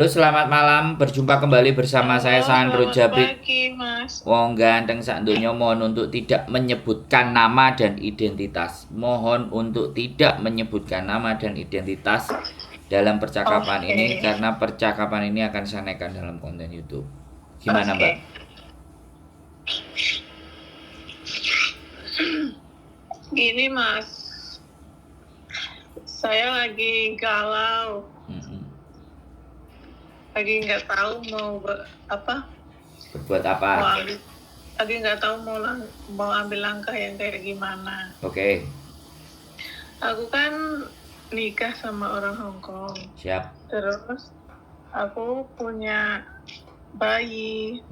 Halo, selamat malam. Berjumpa kembali bersama saya Halo, Sandro selamat Jabrik. pagi, Mas. Wong ganteng sak donya, mohon untuk tidak menyebutkan nama dan identitas. Mohon untuk tidak menyebutkan nama dan identitas dalam percakapan Oke, ini karena percakapan ini akan saya naikkan dalam konten YouTube. Gimana, Mbak? oke. Gini, Mas. Saya lagi galau. Mm-mm. Lagi nggak tahu mau apa? Berbuat Mau apa? ambil. Lagi nggak tahu mau ambil langkah yang kayak gimana. Oke, Aku kan nikah sama orang Hong Kong. siap. Terus aku punya bayi.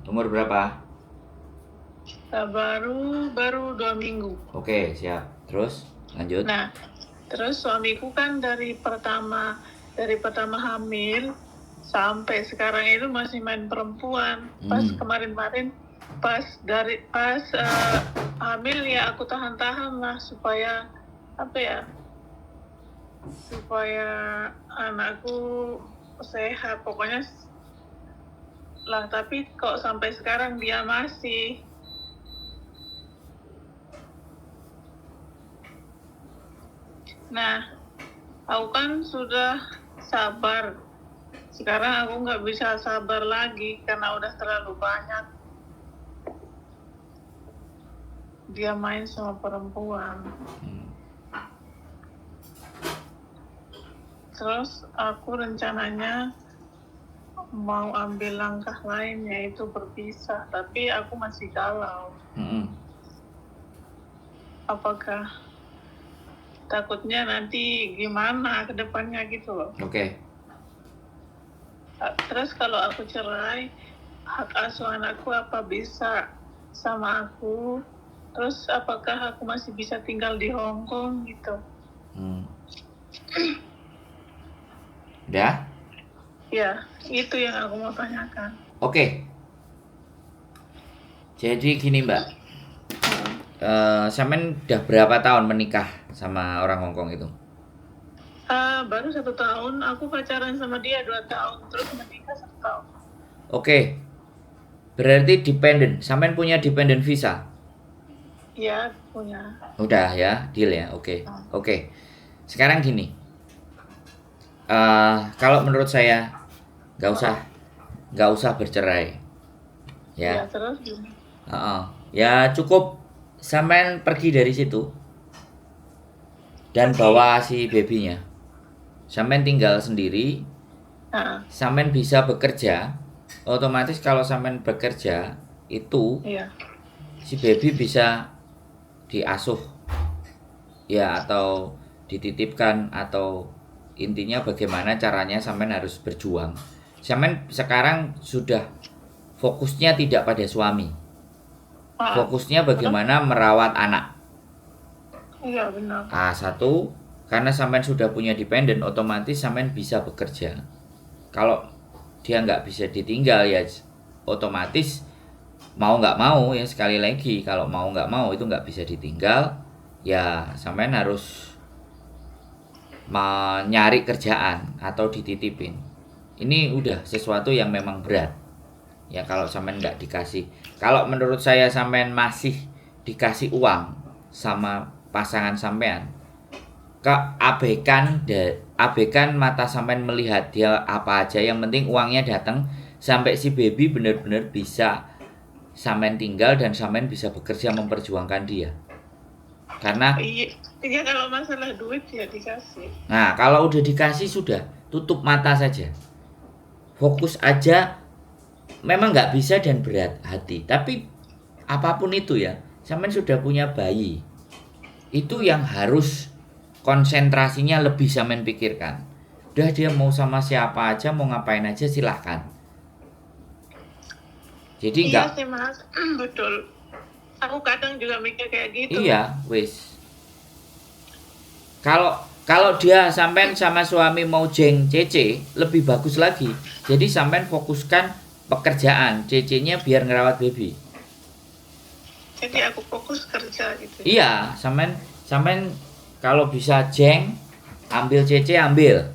Umur berapa? Baru 2 minggu. Oke, siap. Terus lanjut. Nah, terus suamiku kan dari pertama hamil sampai sekarang itu masih main perempuan. Pas kemarin-kemarin pas hamil ya aku tahan-tahan lah supaya apa ya? Supaya anakku sehat pokoknya lah, tapi kok sampai sekarang dia masih. Nah, aku kan sudah sabar. Sekarang aku nggak bisa sabar lagi karena udah terlalu banyak dia main sama perempuan. Terus aku rencananya mau ambil langkah lain yaitu berpisah, tapi aku masih galau. Apakah takutnya nanti gimana ke depannya gitu loh. Oke. Terus kalau aku cerai, hak asuh anakku apa bisa sama aku? Terus apakah aku masih bisa tinggal di Hong Kong gitu? Udah? Ya, itu yang aku mau tanyakan. Oke. Jadi gini, Mbak. Sampean udah berapa tahun menikah sama orang Hong Kong itu? Baru 1 tahun, aku pacaran sama dia 2 tahun, terus menikah 1 tahun. Oke. Berarti dependent. Sampean punya dependent visa? Ya, punya. Udah ya, deal ya. Oke. Oke. Sekarang gini. Kalau menurut saya nggak usah bercerai. Ya, Ya. terus gimana? Ya cukup sampean pergi dari situ dan bawa si babynya. Sampean tinggal sendiri, sampean bisa bekerja. Otomatis kalau sampean bekerja itu Iya. si baby bisa diasuh ya, atau dititipkan, atau intinya bagaimana caranya sampean harus berjuang. Sampean sekarang sudah fokusnya tidak pada suami, fokusnya bagaimana merawat anak. Iya, benar. Satu, karena sampean sudah punya dependen, otomatis sampean bisa bekerja. Kalau dia nggak bisa ditinggal ya otomatis mau nggak mau ya, sekali lagi kalau mau nggak mau itu nggak bisa ditinggal ya, sampean harus mencari kerjaan atau dititipin. Ini udah sesuatu yang memang berat ya kalau sampean nggak dikasih. Kalau menurut saya sampean masih dikasih uang sama pasangan sampean, abaikan mata sampean melihat dia apa aja, yang penting uangnya datang sampai si baby benar-benar bisa sampean tinggal dan sampean bisa bekerja memperjuangkan dia. Karena iya, kalau masalah duit ya dikasih. nah, kalau udah dikasih sudah tutup mata saja, fokus aja. Memang nggak bisa dan berat hati, tapi apapun itu ya, sampean sudah punya bayi, itu yang harus konsentrasinya lebih sampean pikirkan. Udah, dia mau sama siapa aja, mau ngapain aja silahkan. Jadi Iya nggak. sih, Mas. Betul. Aku kadang juga mikir kayak gitu. Iya, wis. Kalau dia sampean sama suami mau jeng cece, lebih bagus lagi. Jadi sampean fokuskan pekerjaan, cece-nya biar ngerawat baby. Jadi aku fokus kerja gitu. Iya, sampean kalau bisa jeng, ambil cece ambil.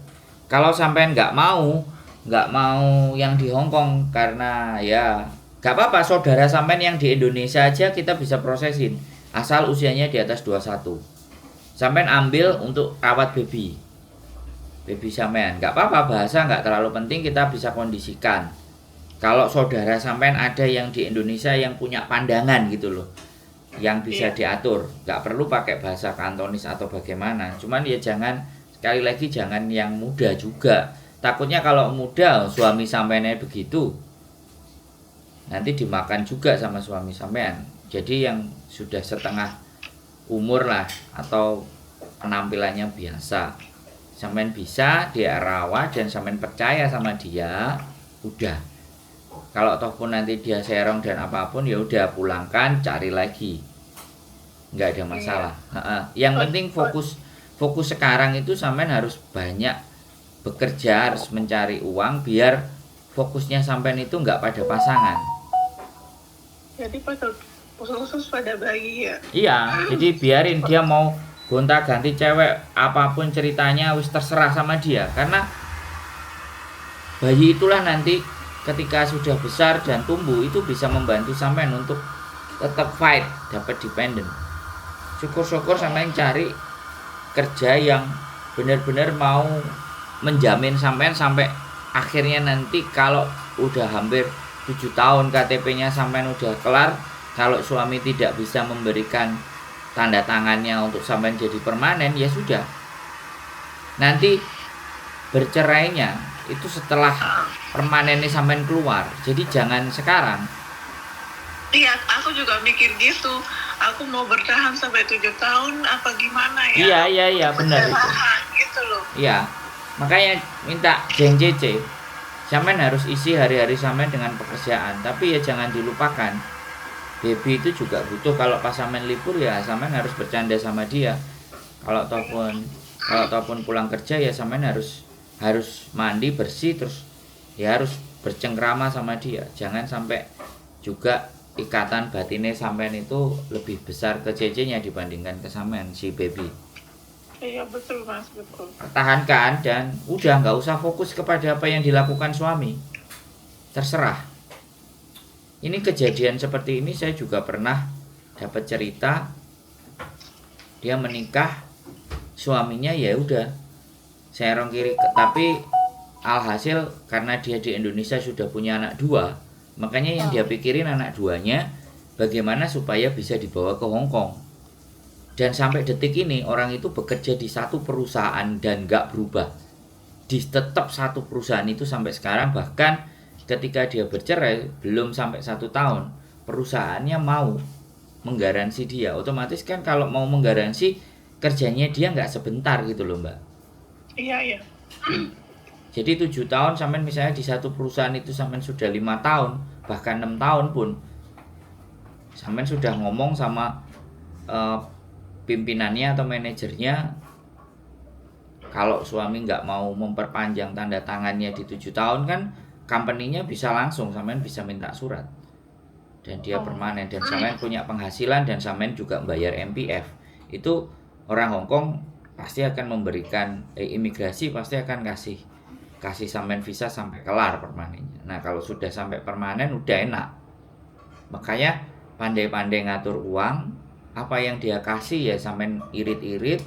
Kalau sampean nggak mau, nggak mau yang di Hong Kong karena ya nggak apa-apa, saudara sampean yang di Indonesia aja kita bisa prosesin asal usianya di atas 21. Sampean ambil untuk rawat baby sampean, nggak apa-apa, bahasa nggak terlalu penting, kita bisa kondisikan. Kalau saudara sampean ada yang di Indonesia yang punya pandangan gitu loh, yang bisa diatur, nggak perlu pakai bahasa Kantonis atau bagaimana. Cuman ya jangan, sekali lagi jangan yang muda juga. Takutnya kalau muda suami sampeannya begitu, nanti dimakan juga sama suami sampean. Jadi yang sudah setengah umur lah atau penampilannya biasa, sampean bisa dia rawat dan sampean percaya sama dia, udah. Kalau toh pun nanti dia serong dan apapun ya udah pulangkan, cari lagi, nggak ada masalah. Yang penting fokus sekarang itu sampean harus banyak bekerja, harus mencari uang biar fokusnya sampean itu nggak pada pasangan. Jadi khusus pada bayi ya. Iya, jadi biarin dia mau gonta-ganti cewek apapun ceritanya, wis terserah sama dia, karena bayi itulah nanti ketika sudah besar dan tumbuh itu bisa membantu sampean untuk tetap fight, dapat dependen. Syukur-syukur sampean cari kerja yang benar-benar mau menjamin sampean sampai akhirnya nanti kalau udah hampir 7 tahun KTP-nya sampean udah kelar, kalau suami tidak bisa memberikan tanda tangannya untuk sampean jadi permanen, ya sudah. Nanti bercerainya itu setelah permanennya sampean keluar. Jadi jangan sekarang. Iya, aku juga mikir gitu. Aku mau bertahan sampai 7 tahun apa gimana ya? Iya, benar itu. Gitu loh. Iya. Makanya minta Jeng CC. Sampean harus isi hari-hari sampean dengan pekerjaan, tapi ya jangan dilupakan. Baby itu juga butuh, kalau pas sampean libur ya sampean harus bercanda sama dia. Kalau ataupun pulang kerja ya sampean harus mandi bersih, terus ya harus bercengkrama sama dia. Jangan sampai juga ikatan batinnya sampean itu lebih besar ke CC-nya dibandingkan ke sampean si baby. Iya betul Mas, betul. Pertahankan dan udah nggak usah fokus kepada apa yang dilakukan suami. Terserah. Ini kejadian seperti ini saya juga pernah dapat cerita. Dia menikah, suaminya ya udah serong kiri, tapi alhasil karena dia di Indonesia sudah punya anak 2, makanya yang dia pikirin anak 2-nya bagaimana supaya bisa dibawa ke Hong Kong. Dan sampai detik ini orang itu bekerja di satu perusahaan dan gak berubah, di tetap satu perusahaan itu sampai sekarang. Bahkan ketika dia bercerai belum sampai 1 tahun, perusahaannya mau menggaransi dia. Otomatis kan kalau mau menggaransi, kerjanya dia nggak sebentar gitu loh Mbak. Iya. Jadi 7 tahun sampai misalnya di satu perusahaan itu sampai sudah 5 tahun bahkan 6 tahun pun sampai sudah ngomong sama pimpinannya atau manajernya, kalau suami nggak mau memperpanjang tanda tangannya di 7 tahun kan company-nya bisa langsung sampean bisa minta surat dan dia permanen, dan sampean punya penghasilan dan sampean juga membayar MPF. Itu orang Hong Kong pasti akan memberikan imigrasi pasti akan kasih sampean visa sampai kelar permanennya. Nah kalau sudah sampai permanen udah enak. Makanya pandai-pandai ngatur uang, apa yang dia kasih ya sampean irit-irit,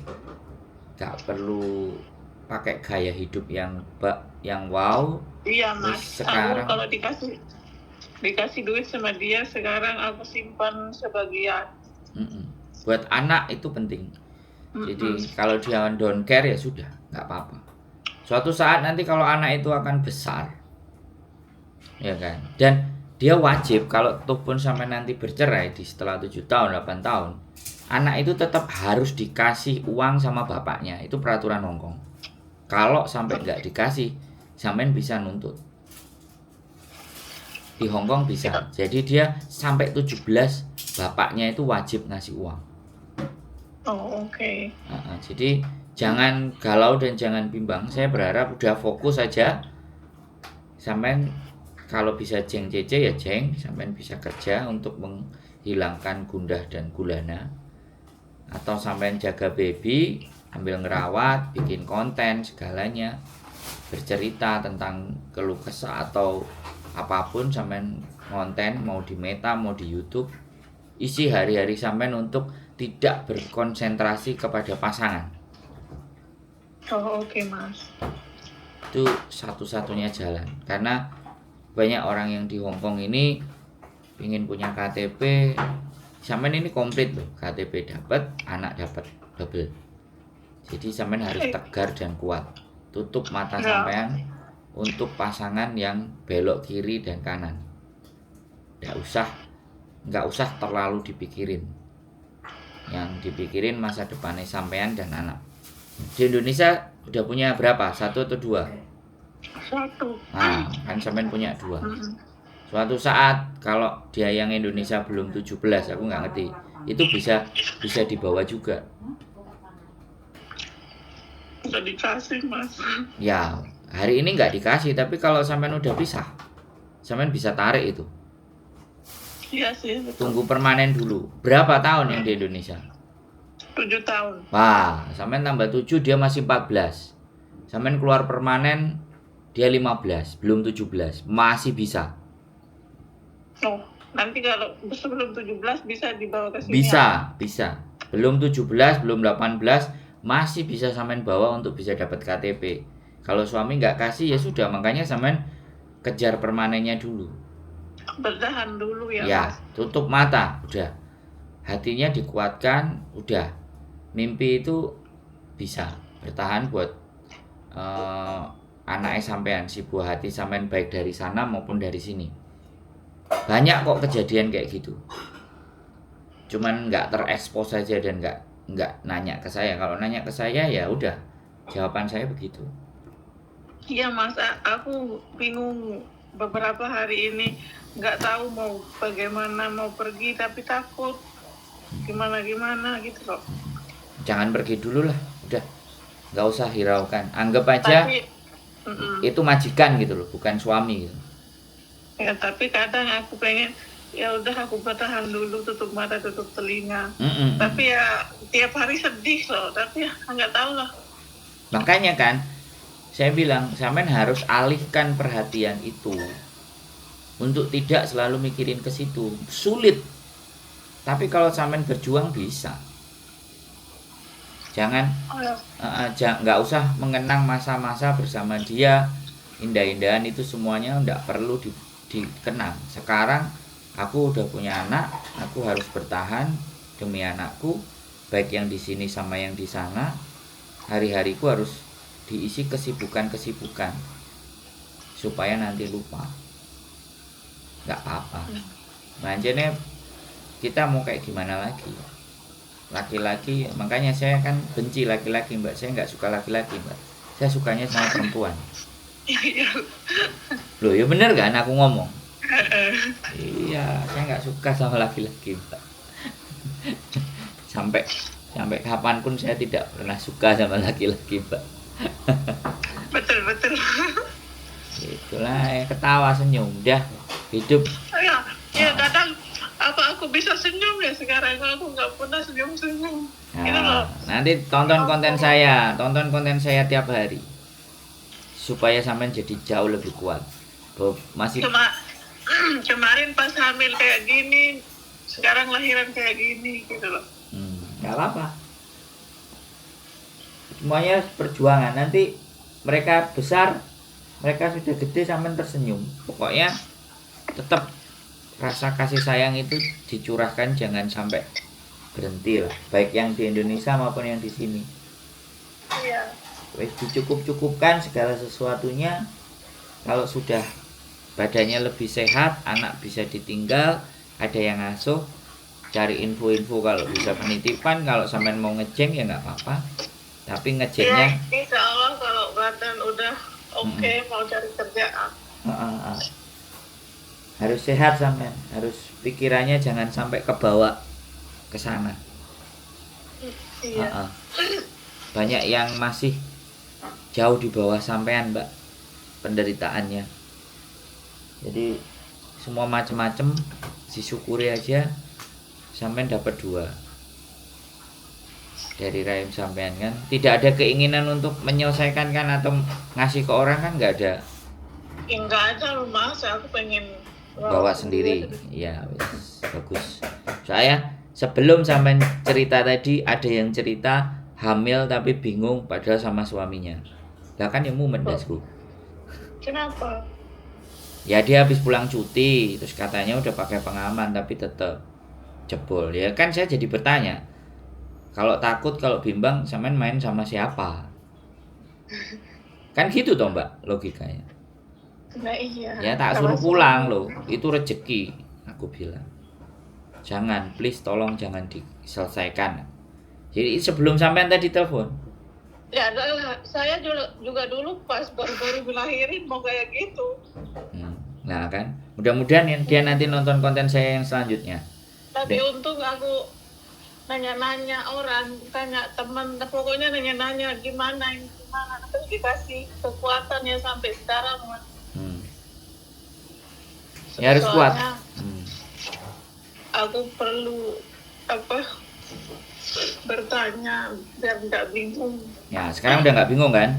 gak perlu pakai gaya hidup yang wow. Iya Mas, sekarang aku kalau dikasih duit sama dia sekarang aku simpan sebagian. Buat anak itu penting. Jadi kalau dia don't care ya sudah, nggak apa-apa. Suatu saat nanti kalau anak itu akan besar, ya kan, dan dia wajib kalau tuh pun sampai nanti bercerai di setelah 7 tahun 8 tahun, anak itu tetap harus dikasih uang sama bapaknya. Itu peraturan Hong Kong. Kalau sampai nggak dikasih, sampean bisa nuntut. Di Hong Kong bisa. Jadi dia sampai 17 bapaknya itu wajib ngasih uang. Oh oke. Jadi jangan galau dan jangan bimbang. Saya berharap udah fokus aja. Sampean kalau bisa Jeng CC ya Jeng, sampean bisa kerja untuk menghilangkan gundah dan gulana. Atau sampean jaga baby, ambil ngerawat, bikin konten segalanya. bercerita tentang keluh kesah atau apapun, sampean konten mau di Meta mau di YouTube, isi hari-hari sampean untuk tidak berkonsentrasi kepada pasangan. Oh, oke, Mas. Itu satu-satunya jalan, karena banyak orang yang di Hongkong ini ingin punya KTP, sampean ini komplit loh, KTP dapat, anak dapat double. Jadi sampean harus tegar dan kuat, tutup mata Ya. sampean untuk pasangan yang belok kiri dan kanan. Nggak usah terlalu dipikirin. Yang dipikirin masa depannya sampean dan anak. Di Indonesia udah punya berapa? 1 atau 2? 1. Nah, kan sampean punya 2. Mm-mm. Suatu saat kalau dia yang Indonesia belum 17, aku nggak ngerti, itu bisa dibawa juga. Udah dikasih, Mas. Ya, hari ini nggak dikasih, tapi kalau sampean udah pisah, sampean bisa tarik itu. Iya sih, betul. Tunggu permanen dulu. Berapa tahun yang di Indonesia? 7 tahun. Wah, sampean tambah 7, dia masih 14. Sampean keluar permanen, dia 15, belum 17, masih bisa. Oh, nanti kalau sebelum 17 bisa dibawa ke sini. Bisa. Belum 17, belum 18, masih bisa sampean bawa untuk bisa dapat KTP. Kalau suami nggak kasih ya sudah, makanya sampean kejar permanennya dulu. Bertahan dulu ya, Ya, Mas. tutup mata, udah. Hatinya dikuatkan, udah. Mimpi itu bisa bertahan buat anaknya sampean, si buah hati sampean, baik dari sana maupun dari sini. Banyak kok kejadian kayak gitu. Cuman nggak terekspos saja dan nggak nanya ke saya. Kalau nanya ke saya ya udah, jawaban saya begitu. Iya, Mas, aku bingung beberapa hari ini, nggak tahu mau bagaimana, mau pergi tapi takut gimana gitu loh. Jangan pergi dulu lah, udah, nggak usah hiraukan, anggap aja itu majikan gitu loh, bukan suami gitu. Ya, tapi kadang aku pengen ya udah aku bertahan dulu, tutup mata, tutup telinga. Tapi ya tiap hari sedih loh, tapi ya nggak tahu lah. Makanya kan saya bilang, sampean harus alihkan perhatian itu untuk tidak selalu mikirin ke situ. Sulit, tapi kalau sampean berjuang bisa. Jangan nggak usah mengenang masa-masa bersama dia, indah-indahan itu semuanya nggak perlu dikenang. Sekarang aku udah punya anak, aku harus bertahan demi anakku, baik yang di sini sama yang di sana. Hari-hariku harus diisi kesibukan supaya nanti lupa. Nggak apa-apa. Makanya kita mau kayak gimana lagi? Laki-laki, makanya saya kan benci laki-laki, Mbak. Saya nggak suka laki-laki, Mbak. Saya sukanya sama perempuan. Loh, ya bener kan aku ngomong? Iya, saya nggak suka sama laki-laki, Mbak. sampai kapanpun saya tidak pernah suka sama laki-laki, Mbak. Betul. Itulah, ketawa senyum, dah hidup. Ya kadang aku bisa senyum ya, sekarang aku nggak pernah senyum. Nah, nanti tonton konten saya tiap hari supaya sampean jadi jauh lebih kuat. Masih kemarin pas hamil kayak gini, sekarang lahiran kayak gini gitu loh. Nggak apa-apa. Semuanya perjuangan. Nanti mereka besar, mereka sudah gede, sampean tersenyum. Pokoknya tetap rasa kasih sayang itu dicurahkan, jangan sampai berhenti lah, baik yang di Indonesia maupun yang di sini. Iya. Wes dicukup-cukupkan segala sesuatunya. Kalau sudah badannya lebih sehat, anak bisa ditinggal, ada yang ngasuh, cari info-info kalau bisa penitipan. Kalau sampean mau ngejeng ya nggak apa-apa, tapi ngejengnya insya Allah kalau badan udah oke, mau cari kerjaan. Harus sehat sampean, harus pikirannya jangan sampai kebawa ke sana. Iya. Banyak yang masih jauh di bawah sampean, Mbak, penderitaannya. Jadi semua macam-macam disyukuri aja, sampean dapat 2. dari rahim sampean kan. Tidak ada keinginan untuk menyelesaikan kan atau ngasih ke orang kan nggak ada. Ya nggak ada loh mas, aku pengen Bawa sendiri. Ya, wes, bagus. Saya sebelum sampean cerita tadi ada yang cerita hamil tapi bingung padahal sama suaminya. Lah kan yang mumet dasku. Kenapa? Ya dia habis pulang cuti terus katanya udah pakai pengaman tapi tetap jebol. Ya kan saya jadi bertanya. Kalau takut, kalau bimbang, sampean main sama siapa? Kan gitu toh Mbak logikanya. Nah iya. Ya tak Sama suruh pulang loh, itu rezeki aku bilang. Jangan, please tolong jangan diselesaikan. Jadi sebelum sampean tadi telepon. Ya saya juga dulu pas baru-baru ngelahirin mau kayak gitu. Nah kan, mudah-mudahan dia nanti nonton konten saya yang selanjutnya. Tapi untung aku nanya-nanya orang, tanya teman, pokoknya nanya-nanya gimana, terus dikasih kekuatan ya sampai sekarang mas. Ya harus kuat. Aku perlu bertanya biar nggak bingung. Ya sekarang udah nggak bingung kan?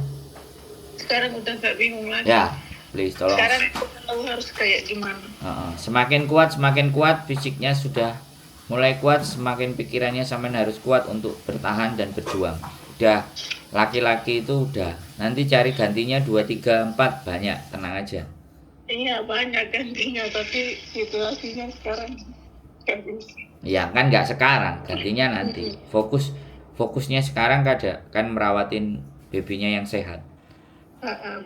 Sekarang udah nggak bingung lagi. Ya, please tolong. Sekarang aku tahu harus kayak gimana. Semakin kuat fisiknya sudah mulai kuat, semakin pikirannya sampean harus kuat untuk bertahan dan berjuang. Udah laki-laki itu udah. Nanti cari gantinya 2, 3, 4 banyak, tenang aja. Iya banyak gantinya, tapi situasinya sekarang nggak bisa. Ya kan nggak sekarang, gantinya nanti. Fokusnya sekarang kan merawatin babynya yang sehat.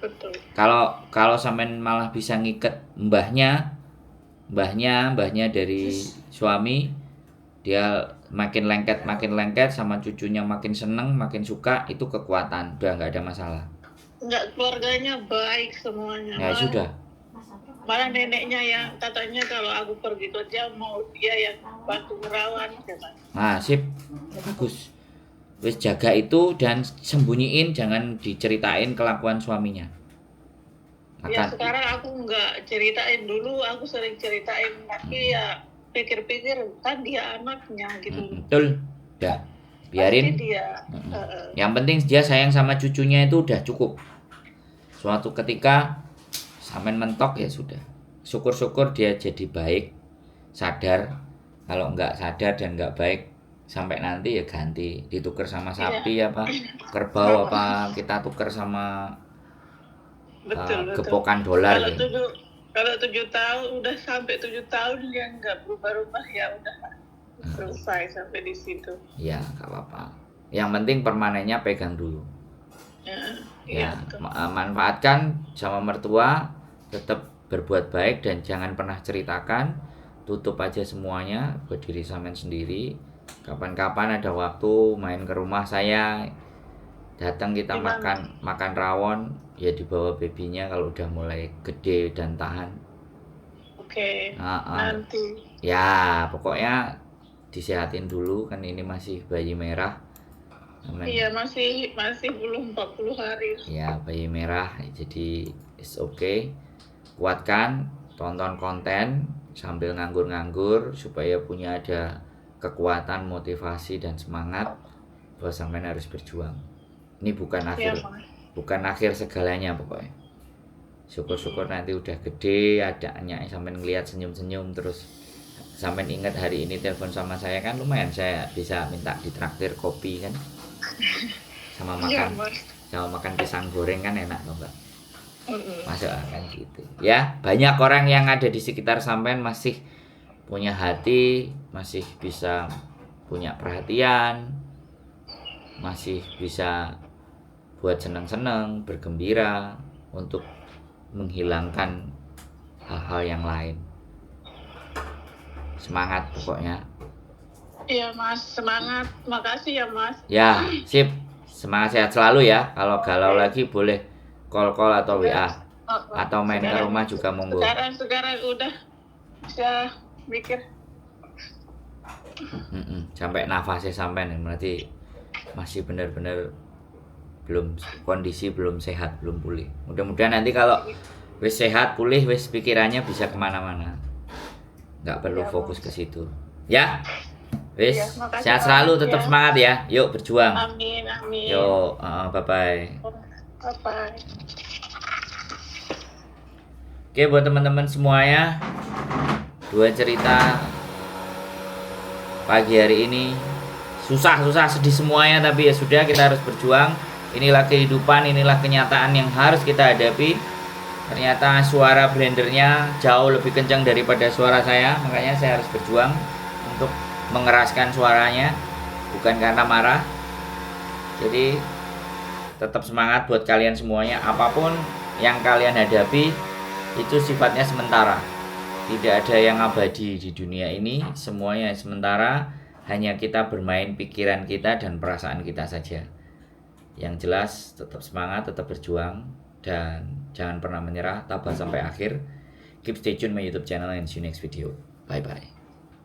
Betul. Kalau sampean malah bisa ngiket mbahnya dari suami, dia makin lengket sama cucunya makin seneng, makin suka, itu kekuatan, udah nggak ada masalah. Nggak, keluarganya baik semuanya. Ya sudah. Malah neneknya yang katanya kalau aku pergi kerja mau dia yang bantu merawat. Nah sip, bagus. Wis jaga itu dan sembunyiin, jangan diceritain kelakuan suaminya. Ya sekarang aku nggak ceritain, dulu aku sering ceritain, tapi ya pikir-pikir kan dia anaknya gitu. Betul, udah biarin. Dia, yang penting dia sayang sama cucunya itu udah cukup. Suatu ketika sampean mentok ya sudah. Syukur-syukur dia jadi baik, sadar. Kalau nggak sadar dan nggak baik, sampai nanti ya ganti, ditukar sama sapi apa kerbau apa kita tukar sama gepokan dolar. Kalau 7 tahun udah sampai 7 tahun dia nggak berubah-ubah ya udah selesai sampai di situ. Ya nggak apa-apa. Yang penting permanennya pegang dulu. Ya manfaatkan sama mertua, tetap berbuat baik dan jangan pernah ceritakan, tutup aja semuanya buat diri sampean sendiri. Kapan-kapan ada waktu main ke rumah saya, datang kita makan rawon, ya dibawa babynya kalau udah mulai gede dan tahan. Oke. Nanti. Ya pokoknya disehatin dulu, kan ini masih bayi merah. Iya masih belum 40 hari. Ya bayi merah, jadi it's okay. Kuatkan, tonton konten sambil nganggur-nganggur supaya punya ada kekuatan, motivasi dan semangat bahwa sampean harus berjuang. Ini bukan akhir segalanya pokoknya. Syukur-syukur nanti udah gede, adanya sampean ngelihat senyum-senyum terus sampean ingat hari ini telepon sama saya kan lumayan, saya bisa minta ditraktir kopi kan. Sama makan pisang goreng kan enak loh Mbak. Masuk kan gitu. Ya, banyak orang yang ada di sekitar sampean masih punya hati, masih bisa punya perhatian, masih bisa buat senang-senang, bergembira untuk menghilangkan hal-hal yang lain. Semangat pokoknya. Iya Mas, semangat. Makasih ya Mas. Ya, sip. Semangat sehat selalu ya. Kalau galau lagi boleh call atau WA. Atau main ke rumah juga monggo. Sekarang udah bisa mikir. Sampai nafasnya sampai nih, berarti masih benar-benar kondisi belum sehat, belum pulih. Mudah-mudahan nanti kalau wis sehat, pulih, wis pikirannya bisa kemana-mana. Nggak perlu fokus ke situ. Ya. Wis, Iya, makasih sehat selalu, banyak tetap ya. semangat ya. Yuk berjuang. Amin, amin. Yuk, bye bye. Bye-bye. Oke, buat teman-teman semuanya, 2 cerita pagi hari ini susah sedih semuanya, tapi ya sudah, kita harus berjuang. Inilah kehidupan, inilah kenyataan yang harus kita hadapi. Ternyata suara blendernya jauh lebih kencang daripada suara saya, makanya saya harus berjuang untuk mengeraskan suaranya, bukan karena marah. Jadi tetap semangat buat kalian semuanya. Apapun yang kalian hadapi itu sifatnya sementara. Tidak ada yang abadi di dunia ini, semuanya sementara. Hanya kita bermain pikiran kita dan perasaan kita saja. Yang jelas tetap semangat, tetap berjuang, dan jangan pernah menyerah, tabah sampai akhir. Keep stay tune my YouTube channel and see you next video. Bye bye.